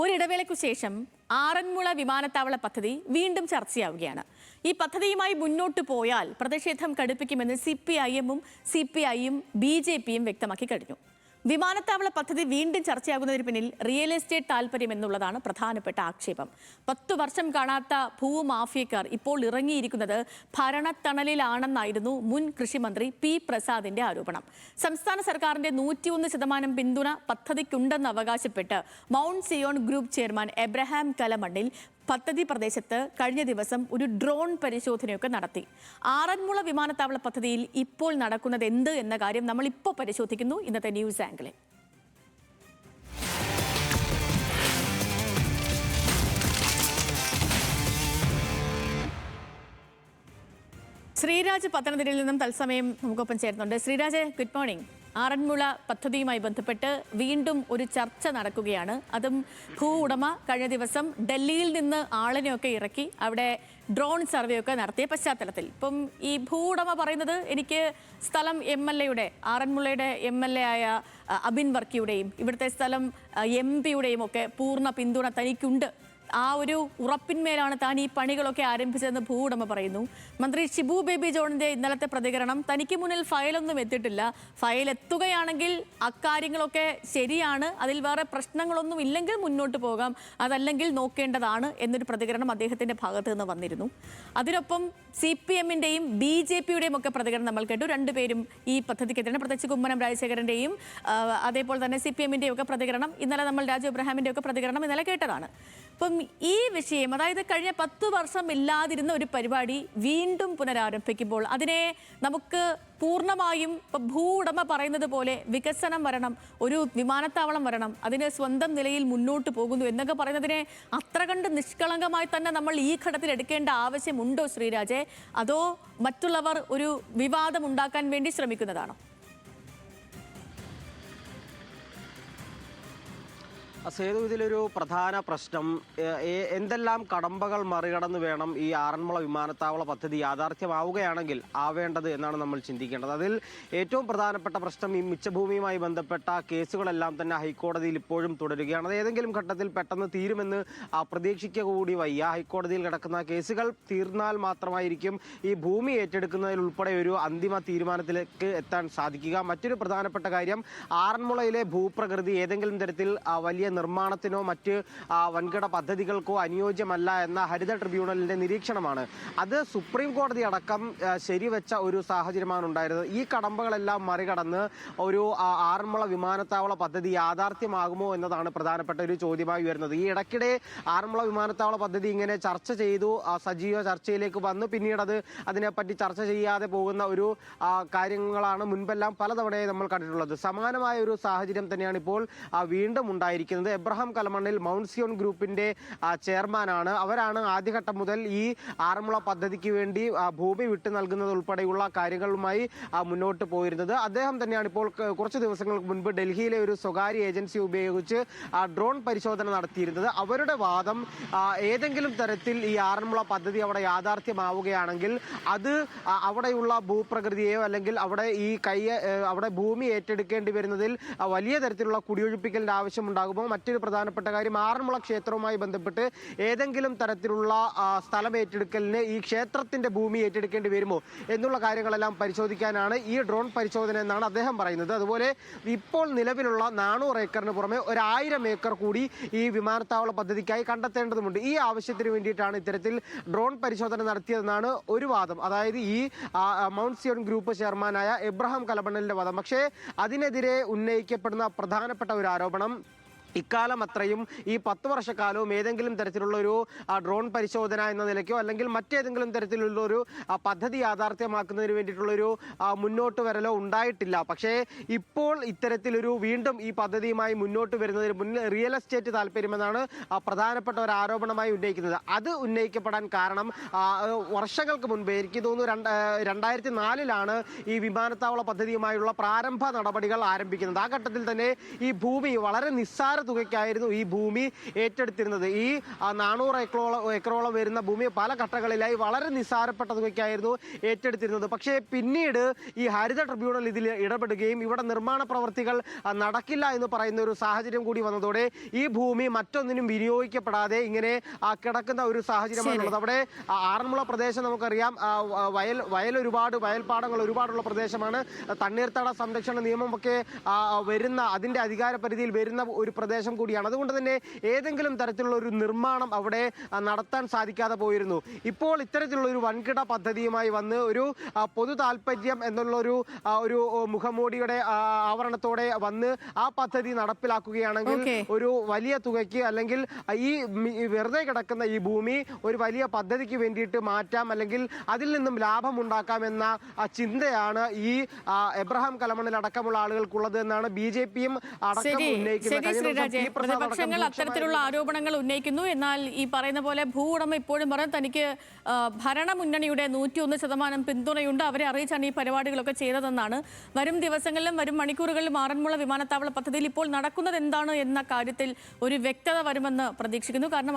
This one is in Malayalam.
ഒരിടവേളയ്ക്കു ശേഷം ആറന്മുള വിമാനത്താവള പദ്ധതി വീണ്ടും ചർച്ചയാവുകയാണ്. ഈ പദ്ധതിയുമായി മുന്നോട്ട് പോയാൽ പ്രതിഷേധം കടുപ്പിക്കുമെന്ന് CPIM-ഉം CPI-യും BJP-യും വ്യക്തമാക്കി കഴിഞ്ഞു. വിമാനത്താവള പദ്ധതി വീണ്ടും ചർച്ചയാകുന്നതിന് പിന്നിൽ റിയൽ എസ്റ്റേറ്റ് താൽപര്യം എന്നുള്ളതാണ് പ്രധാനപ്പെട്ട ആക്ഷേപം. 10 വർഷം കാണാത്ത ഭൂമാഫിയക്കാർ ഇപ്പോൾ ഇറങ്ങിയിരിക്കുന്നത് ഭരണത്തണലിലാണെന്നായിരുന്നു മുൻ കൃഷിമന്ത്രി P. പ്രസാദിന്റെ ആരോപണം. സംസ്ഥാന സർക്കാരിന്റെ 101% പിന്തുണ പദ്ധതിക്കുണ്ടെന്ന് അവകാശപ്പെട്ട് mount Zion group chairman Abraham Kalamannil പദ്ധതി പ്രദേശത്ത് കഴിഞ്ഞ ദിവസം ഒരു ഡ്രോൺ പരിശോധനയൊക്കെ നടത്തി. ആറന്മുള വിമാനത്താവള പദ്ധതിയിൽ ഇപ്പോൾ നടക്കുന്നത് എന്ത് എന്ന കാര്യം നമ്മൾ ഇപ്പോൾ പരിശോധിക്കുന്നു ഇന്നത്തെ ന്യൂസ് ആംഗിളിൽ. ശ്രീരാജ് പത്തനംതിട്ടയിൽ നിന്നും തത്സമയം നമുക്കൊപ്പം ചേരുന്നുണ്ട്. Sreeraj, good morning. ആറന്മുള പദ്ധതിയുമായി ബന്ധപ്പെട്ട് വീണ്ടും ഒരു ചർച്ച നടക്കുകയാണ്. അതും ഭൂ ഉടമ കഴിഞ്ഞ ദിവസം ഡൽഹിയിൽ നിന്ന് ആളിനെയൊക്കെ ഇറക്കി അവിടെ ഡ്രോൺ സർവേ ഒക്കെ നടത്തിയ പശ്ചാത്തലത്തിൽ ഇപ്പം ഈ ഭൂ ഉടമ പറയുന്നത് എനിക്ക് സ്ഥലം MLA-യുടെ ആറന്മുളയുടെ MLA ആയ അബിൻ വർക്കിയുടെയും ഇവിടുത്തെ സ്ഥലം MP-യുടെയും ഒക്കെ പൂർണ്ണ പിന്തുണ തനിക്കുണ്ട്. ആ ഒരു ഉറപ്പിന്മേലാണ് താൻ ഈ പണികളൊക്കെ ആരംഭിച്ചതെന്ന് ഭൂ ഉടമ പറയുന്നു. മന്ത്രി ഷിബു ബേബി ജോണിന്റെ ഇന്നലത്തെ പ്രതികരണം, തനിക്ക് മുന്നിൽ ഫയലൊന്നും എത്തിയിട്ടില്ല, ഫയൽ എത്തുകയാണെങ്കിൽ അക്കാര്യങ്ങളൊക്കെ ശരിയാണ്, അതിൽ വേറെ പ്രശ്നങ്ങളൊന്നും ഇല്ലെങ്കിൽ മുന്നോട്ട് പോകാം, അതല്ലെങ്കിൽ നോക്കേണ്ടതാണ് എന്നൊരു പ്രതികരണം അദ്ദേഹത്തിന്റെ ഭാഗത്ത് നിന്ന് വന്നിരുന്നു. അതിനൊപ്പം CPM-ന്റെയും BJP-യുടെയും ഒക്കെ പ്രതികരണം നമ്മൾ കേട്ടു. രണ്ടുപേരും ഈ പദ്ധതിക്കെതിരെ, പ്രത്യേകിച്ച് കുമ്മനം രാജശേഖരന്റെയും അതേപോലെ തന്നെ CPM-ന്റെയും ഒക്കെ പ്രതികരണം, ഇന്നലെ നമ്മൾ രാജു എബ്രഹാമിന്റെ ഒക്കെ പ്രതികരണം ഇന്നലെ കേട്ടതാണ്. അപ്പം ഈ വിഷയം, അതായത് കഴിഞ്ഞ 10 വർഷം ഇല്ലാതിരുന്ന ഒരു പരിപാടി വീണ്ടും പുനരാരംഭിക്കുമ്പോൾ അതിനെ നമുക്ക് പൂർണ്ണമായും ഭൂ ഉടമ പറയുന്നത് പോലെ വികസനം വരണം, ഒരു വിമാനത്താവളം വരണം, അതിന് സ്വന്തം നിലയിൽ മുന്നോട്ട് പോകുന്നു എന്നൊക്കെ പറയുന്നതിനെ അത്ര കണ്ട് നിഷ്കളങ്കമായി തന്നെ നമ്മൾ ഈ ഘട്ടത്തിൽ എടുക്കേണ്ട ആവശ്യമുണ്ടോ ശ്രീരാജെ? അതോ മറ്റുള്ളവർ ഒരു വിവാദം ഉണ്ടാക്കാൻ വേണ്ടി ശ്രമിക്കുന്നതാണോ? സേതു, ഇതിലൊരു പ്രധാന പ്രശ്നം എന്തെല്ലാം കടമ്പകൾ മറികടന്ന് വേണം ഈ ആറന്മുള വിമാനത്താവള പദ്ധതി യാഥാർത്ഥ്യമാവുകയാണെങ്കിൽ ആവേണ്ടത് എന്നാണ് നമ്മൾ ചിന്തിക്കേണ്ടത്. അതിൽ ഏറ്റവും പ്രധാനപ്പെട്ട പ്രശ്നം ഈ മിച്ചഭൂമിയുമായി ബന്ധപ്പെട്ട കേസുകളെല്ലാം തന്നെ ഹൈക്കോടതിയിൽ ഇപ്പോഴും തുടരുകയാണ്. അത് ഏതെങ്കിലും ഘട്ടത്തിൽ പെട്ടെന്ന് തീരുമെന്ന് പ്രതീക്ഷിക്കുക കൂടി വയ്യ. ഹൈക്കോടതിയിൽ കിടക്കുന്ന കേസുകൾ തീർന്നാൽ മാത്രമായിരിക്കും ഈ ഭൂമി ഏറ്റെടുക്കുന്നതിലുൾപ്പെടെ ഒരു അന്തിമ തീരുമാനത്തിലേക്ക് എത്താൻ സാധിക്കുക. മറ്റൊരു പ്രധാനപ്പെട്ട കാര്യം, ആറന്മുളയിലെ ഭൂപ്രകൃതി ഏതെങ്കിലും തരത്തിൽ വലിയ നിർമ്മാണത്തിനോ മറ്റ് വൻകിട പദ്ധതികൾക്കോ അനുയോജ്യമല്ല എന്ന ഹരിത ട്രിബ്യൂണലിന്റെ നിരീക്ഷണമാണ്. അത് സുപ്രീം കോടതി അടക്കം ശരിവെച്ച ഒരു സാഹചര്യമാണ് ഉണ്ടായിരുന്നത്. ഈ കടമ്പകളെല്ലാം മറികടന്ന് ഒരു ആറന്മുള വിമാനത്താവള പദ്ധതി യാഥാർത്ഥ്യമാകുമോ എന്നതാണ് പ്രധാനപ്പെട്ട ഒരു ചോദ്യമായി വരുന്നത്. ഈ ഇടയ്ക്കിടെ ആറന്മുള വിമാനത്താവള പദ്ധതി ഇങ്ങനെ ചർച്ച ചെയ്തു, സജീവ ചർച്ചയിലേക്ക് വന്നു, പിന്നീട് അതിനെപ്പറ്റി ചർച്ച ചെയ്യാതെ പോകുന്ന ഒരു കാര്യങ്ങളാണ് മുൻപെല്ലാം പലതവണയായി നമ്മൾ കണ്ടിട്ടുള്ളത്. സമാനമായ ഒരു സാഹചര്യം തന്നെയാണ് ഇപ്പോൾ വീണ്ടും ഉണ്ടായിരിക്കുന്നത്. എബ്രഹാം കലമണ്ണിൽ മൗണ്ട് സിയോൺ ഗ്രൂപ്പിന്റെ ചെയർമാനാണ്. അവരാണ് ആദ്യഘട്ടം മുതൽ ഈ ആറന്മുള പദ്ധതിക്ക് വേണ്ടി ഭൂമി വിട്ടു നൽകുന്നത് ഉൾപ്പെടെയുള്ള കാര്യങ്ങളുമായി മുന്നോട്ട് പോയിരുന്നത്. അദ്ദേഹം തന്നെയാണ് ഇപ്പോൾ കുറച്ച് ദിവസങ്ങൾക്ക് മുൻപ് ഡൽഹിയിലെ ഒരു സ്വകാര്യ ഏജൻസി ഉപയോഗിച്ച് ഡ്രോൺ പരിശോധന നടത്തിയിരുന്നത്. അവരുടെ വാദം, ഏതെങ്കിലും തരത്തിൽ ഈ ആറന്മുള പദ്ധതി അവിടെ യാഥാർത്ഥ്യമാവുകയാണെങ്കിൽ അത് അവിടെയുള്ള ഭൂപ്രകൃതിയെയോ അല്ലെങ്കിൽ അവിടെ ഭൂമി ഏറ്റെടുക്കേണ്ടി വരുന്നതിൽ വലിയ തരത്തിലുള്ള കുടിയൊഴിപ്പിക്കലിന്റെ ആവശ്യമുണ്ടാകുമോ? മറ്റൊരു പ്രധാനപ്പെട്ട കാര്യം, ആറന്മുള ക്ഷേത്രവുമായി ബന്ധപ്പെട്ട് ഏതെങ്കിലും തരത്തിലുള്ള സ്ഥലം ഏറ്റെടുക്കലിന് ഈ ക്ഷേത്രത്തിന്റെ ഭൂമി ഏറ്റെടുക്കേണ്ടി വരുമോ എന്നുള്ള കാര്യങ്ങളെല്ലാം പരിശോധിക്കാനാണ് ഈ ഡ്രോൺ പരിശോധന എന്നാണ് അദ്ദേഹം പറയുന്നത്. അതുപോലെ ഇപ്പോൾ നിലവിലുള്ള 400 ഏക്കറിന് പുറമെ 1000 ഏക്കർ കൂടി ഈ വിമാനത്താവള പദ്ധതിക്കായി കണ്ടെത്തേണ്ടതുണ്ട്. ഈ ആവശ്യത്തിന് വേണ്ടിയിട്ടാണ് ഇത്തരത്തിൽ ഡ്രോൺ പരിശോധന നടത്തിയതെന്നാണ് ഒരു വാദം, അതായത് ഈ മൗണ്ട് സിയോൺ ഗ്രൂപ്പ് ചെയർമാനായ എബ്രഹാം കലമണ്ണിലിന്റെ വാദം. പക്ഷേ അതിനെതിരെ ഉന്നയിക്കപ്പെടുന്ന പ്രധാനപ്പെട്ട ഒരു ആരോപണം, ഇക്കാലം അത്രയും ഈ 10 വർഷക്കാലവും ഏതെങ്കിലും തരത്തിലുള്ള ഒരു ഡ്രോൺ പരിശോധന എന്ന നിലയ്ക്കോ അല്ലെങ്കിൽ മറ്റേതെങ്കിലും തരത്തിലുള്ള ഒരു പദ്ധതി യാഥാർത്ഥ്യമാക്കുന്നതിന് വേണ്ടിയിട്ടുള്ളൊരു മുന്നോട്ട് വരലോ ഉണ്ടായിട്ടില്ല. പക്ഷേ ഇപ്പോൾ ഇത്തരത്തിലൊരു വീണ്ടും ഈ പദ്ധതിയുമായി മുന്നോട്ട് വരുന്നതിന് മുന്നിൽ റിയൽ എസ്റ്റേറ്റ് താല്പര്യമെന്നാണ് പ്രധാനപ്പെട്ട ഒരു ആരോപണമായി ഉന്നയിക്കുന്നത്. അത് ഉന്നയിക്കപ്പെടാൻ കാരണം, വർഷങ്ങൾക്ക് മുൻപേ, എനിക്ക് തോന്നുന്നു 2004-ലാണ് ഈ വിമാനത്താവള പദ്ധതിയുമായുള്ള പ്രാരംഭ നടപടികൾ ആരംഭിക്കുന്നത്. ആ ഘട്ടത്തിൽ തന്നെ ഈ ഭൂമി വളരെ നിസ്സാര തുകയ്ക്കായിരുന്നു ഈ ഭൂമി ഏറ്റെടുത്തിരുന്നത്. ഈ 400 ഏക്കറോളം വരുന്ന ഭൂമി പല ഘട്ടങ്ങളിലായി വളരെ നിസ്സാരപ്പെട്ട തുകയ്ക്കായിരുന്നു ഏറ്റെടുത്തിരുന്നത്. പക്ഷേ പിന്നീട് ഈ ഹരിത ട്രിബ്യൂണൽ ഇതിൽ ഇടപെടുകയും ഇവിടെ നിർമ്മാണ പ്രവർത്തികൾ നടക്കില്ല എന്ന് പറയുന്ന ഒരു സാഹചര്യം കൂടി വന്നതോടെ ഈ ഭൂമി മറ്റൊന്നിനും വിനിയോഗിക്കപ്പെടാതെ ഇങ്ങനെ കിടക്കുന്ന ഒരു സാഹചര്യമാണുള്ളത്. അവിടെ ആറന്മുള പ്രദേശം നമുക്കറിയാം, വയൽപ്പാടങ്ങൾ ഒരുപാടുള്ള പ്രദേശമാണ്. തണ്ണീർത്തട സംരക്ഷണ നിയമമൊക്കെ വരുന്ന അതിൻ്റെ അധികാര പരിധിയിൽ വരുന്ന ഒരു പ്രദേശം കൂടിയാണ്. അതുകൊണ്ട് തന്നെ ഏതെങ്കിലും തരത്തിലുള്ള ഒരു നിർമ്മാണം അവിടെ നടത്താൻ സാധിക്കാതെ പോയിരുന്നു. ഇപ്പോൾ ഇത്തരത്തിലുള്ള ഒരു വൻകിട പദ്ധതിയുമായി വന്ന് ഒരു പൊതു താല്പര്യം എന്നുള്ള ഒരു മുഖംമൂടിയുടെ ആവരണത്തോടെ വന്ന് ആ പദ്ധതി നടപ്പിലാക്കുകയാണെങ്കിൽ ഒരു വലിയ തുകയ്ക്ക് അല്ലെങ്കിൽ ഈ വെറുതെ കിടക്കുന്ന ഈ ഭൂമി ഒരു വലിയ പദ്ധതിക്ക് വേണ്ടിയിട്ട് മാറ്റാം, അല്ലെങ്കിൽ അതിൽ നിന്നും ലാഭം ഉണ്ടാക്കാമെന്ന ചിന്തയാണ് ഈ എബ്രഹാം കലമണ്ണിൽ അടക്കമുള്ള ആളുകൾക്കുള്ളത് എന്നാണ് BJP-യും അടക്കം ഉന്നയിക്കുന്നത്. പ്രതിപക്ഷങ്ങൾ അത്തരത്തിലുള്ള ആരോപണങ്ങൾ ഉന്നയിക്കുന്നു. എന്നാൽ ഈ പറയുന്ന പോലെ ഭൂവുടമ ഇപ്പോഴും പറഞ്ഞു തനിക്ക് ഭരണമുന്നണിയുടെ 101% പിന്തുണയുണ്ട്, അവരെ അറിയിച്ചാണ് ഈ പരിപാടികളൊക്കെ ചെയ്തതെന്നാണ്. വരും ദിവസങ്ങളിലും വരും മണിക്കൂറുകളിലും ആറന്മുള വിമാനത്താവള പദ്ധതിയിൽ ഇപ്പോൾ നടക്കുന്നത് എന്താണ് എന്ന കാര്യത്തിൽ ഒരു വ്യക്തത വരുമെന്ന് പ്രതീക്ഷിക്കുന്നു. കാരണം